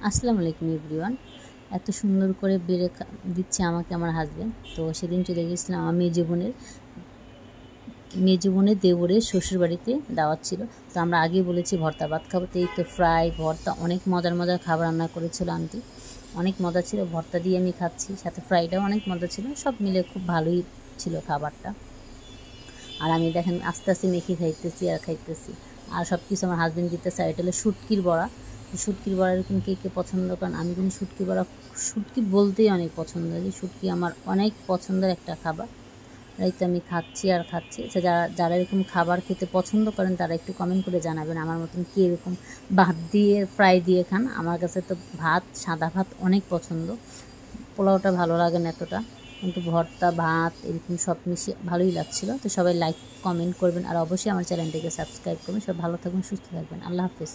আসসালামু আলাইকুম এভরিওয়ান। এত সুন্দর করে বেড়ে দিচ্ছে আমাকে আমার হাজব্যান্ড। তো সেদিন চলে গেছিলাম আমার মেয়ে জীবনের দেওরের শ্বশুরবাড়িতে দাওয়াত ছিল। তো আমরা আগেই বলেছি ভর্তা ভাত খাবো, তো এই তো ফ্রাই ভর্তা অনেক মজার মজার খাবার রান্না করেছিল আন্টি। অনেক মজা ছিল, ভর্তা দিয়ে আমি খাচ্ছি, সাথে ফ্রাইটাও অনেক মজা ছিল, সব মিলে খুব ভালোই ছিল খাবারটা। আর আমি দেখেন আস্তে আস্তে মেখে খাইতেছি আর খাইতেছি, আর সব কিছু আমার হাজব্যান্ড দিতেছে। আর এটা হলো শুটকির বড়া। শুটকির বড়া এরকম কে কে পছন্দ করেন? আমি কিন্তু শুটকি বড়া, শুটকি বলতেই অনেক পছন্দ করি। শুটকি আমার অনেক পছন্দের একটা খাবার। এই তো আমি খাচ্ছি আর খাচ্ছি। যারা যারা এরকম খাবার খেতে পছন্দ করেন তারা একটু কমেন্ট করে জানাবেন আমার মতন কি এরকম ভাত দিয়ে ফ্রাই দিয়ে খান। আমার কাছে তো ভাত, সাদা ভাত অনেক পছন্দ, পোলাওটা ভালো লাগে না এতটা, কিন্তু ভর্তা ভাত এরকম সব মিশিয়ে ভালোই লাগছিলো। তো সবাই লাইক কমেন্ট করবেন, আর অবশ্যই আমার চ্যানেলটিকে সাবস্ক্রাইব করবেন। সব ভালো থাকবেন, সুস্থ থাকবেন। আল্লাহ হাফেজ।